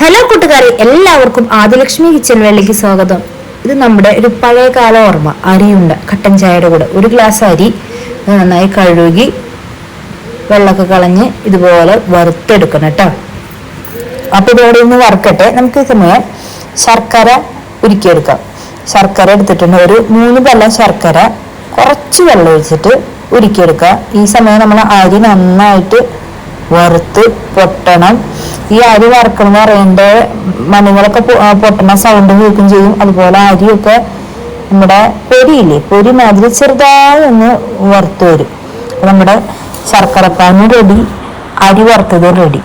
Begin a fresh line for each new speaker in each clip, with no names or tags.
Hello കൂട്ടുകാരെ, എല്ലാവർക്കും Adilakshmi kitchen വേളിലേക്ക് സ്വാഗതം. ഇത് നമ്മുടെ ഒരു പഴയകാല ഓർമ്മ. അരിയുണ്ട കട്ടൻ ചായയുടെ കൂടെ ഒരു ഗ്ലാസ് അരി നന്നായി കഴുകി വെള്ളമൊക്കെ കളഞ്ഞ് ഇതുപോലെ വറുത്തെടുക്കണം കേട്ടോ. അപ്പൊ ഇതോടെ ഒന്ന് വറുക്കട്ടെ. നമുക്ക് ഈ സമയം ശർക്കര ഉരുക്കിയെടുക്കാം. ശർക്കര എടുത്തിട്ടുണ്ട്. ഒരു 3 പല്ലം ശർക്കര കുറച്ച് വെള്ളം ഒഴിച്ചിട്ട് ഉരുക്കിയെടുക്കുക. ഈ സമയം നമ്മൾ അരി നന്നായിട്ട് വറുത്ത് പൊട്ടണം. ഈ അരി വറുക്കണം പറയുമ്പോൾ മണികളൊക്കെ പൊട്ടണ സൗണ്ട് കേൾക്കുകയും ചെയ്യും. അതുപോലെ അരിയൊക്കെ നമ്മുടെ പൊരിയില്ലേ, പൊരി മാതിരി ചെറുതായി ഒന്ന് വറുത്ത് വരും. നമ്മുടെ ശർക്കരപ്പാനി റെഡി, അരി വറുത്തത് റെഡി.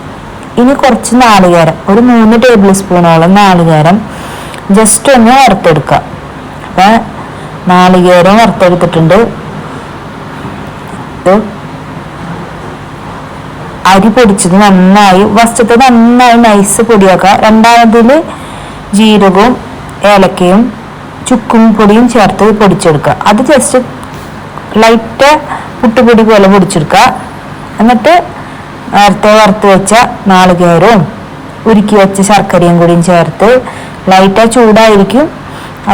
ഇനി കുറച്ച് നാളികേരം, ഒരു 3 ടേബിൾ സ്പൂണോളം നാളികേരം ജസ്റ്റ് ഒന്ന് വറുത്തെടുക്കുക. അപ്പൊ നാളികേരം വറുത്തെടുത്തിട്ടുണ്ട്. അരി പൊടിച്ചത് നന്നായി ഫസ്റ്റത്തെ നന്നായി നൈസ് പൊടിയാക്കുക. രണ്ടാമതിൽ ജീരകവും ഏലക്കയും ചുക്കും പൊടിയും ചേർത്ത് പൊടിച്ചെടുക്കുക. അത് ജസ്റ്റ് ലൈറ്റ് പുട്ടുപൊടി പോലെ പൊടിച്ചെടുക്കുക. എന്നിട്ട് നേരത്തെ വറുത്ത് വെച്ച നാളികേരവും ഉരുക്കി വെച്ച ശർക്കരയും കൂടിയും ചേർത്ത് ലൈറ്റ് ചൂടായിരിക്കും,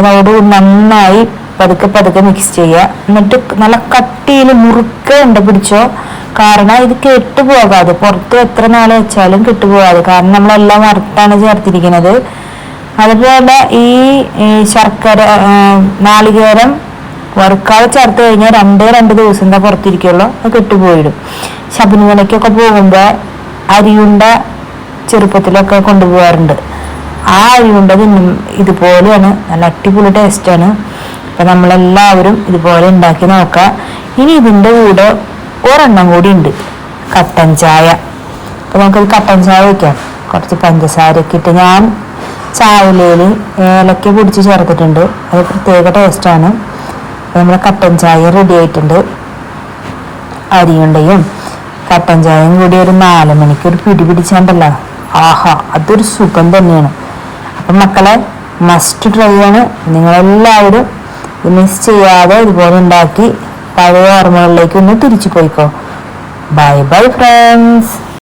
അതോട് നന്നായി പതുക്കെ പതുക്കെ മിക്സ് ചെയ്യുക. എന്നിട്ട് നല്ല കട്ടിയിൽ മുറുക്കെ ഉണ്ട പിടിച്ചോ, കാരണം ഇത് കെട്ടുപോകാതെ, പുറത്ത് എത്ര നാൾ വെച്ചാലും കെട്ടുപോകാതെ, കാരണം നമ്മളെല്ലാം വറുത്താണ് ചേർത്തിരിക്കുന്നത്. അതുപോലെ ഈ ശർക്കര നാളികേരം വറുക്കാതെ ചേർത്ത് കഴിഞ്ഞാൽ 2 ദിവസം എന്താ പുറത്തിരിക്കുള്ളൂ, അത് കെട്ടുപോയിടും. ശബരിമലയ്ക്കൊക്കെ പോകുമ്പോൾ അരിയുണ്ട ചെറുപ്പത്തിലൊക്കെ കൊണ്ടുപോകാറുണ്ട്. ആ അരിയുണ്ട ഇതുപോലെയാണ്, നല്ല അടിപൊളി ടേസ്റ്റാണ്. അപ്പം നമ്മളെല്ലാവരും ഇതുപോലെ ഉണ്ടാക്കി നോക്കാം. ഇനി ഇതിൻ്റെ കൂടെ ഒരെണ്ണം കൂടി ഉണ്ട്, കട്ടൻ ചായ. അപ്പം നമുക്കത് കട്ടൻ ചായ വയ്ക്കാം. കുറച്ച് പഞ്ചസാരയൊക്കെ ഇട്ട്, ഞാൻ ചായയിലേൽ ഏലക്ക പൊടിച്ച് ചേർത്തിട്ടുണ്ട്, അത് പ്രത്യേക ടേസ്റ്റാണ്. നമ്മുടെ കട്ടൻ ചായ റെഡി ആയിട്ടുണ്ട്. അരിയുണ്ടയും കട്ടൻ ചായയും കൂടി ഒരു 4 മണിക്ക് ഒരു പിടി പിടിച്ചാണ്ടല്ലോ, ആഹാ, അതൊരു സുഖം തന്നെയാണ്. അപ്പം മക്കളെ, മസ്റ്റ് ട്രൈ ആണ്. നിങ്ങളെല്ലാവരും മിസ് ചെയ്യാതെ ഇതുപോലെ ഉണ്ടാക്കി പഴയ ഓർമ്മകളിലേക്ക് ഒന്ന് തിരിച്ചു പോയിക്കോ. Bye bye friends.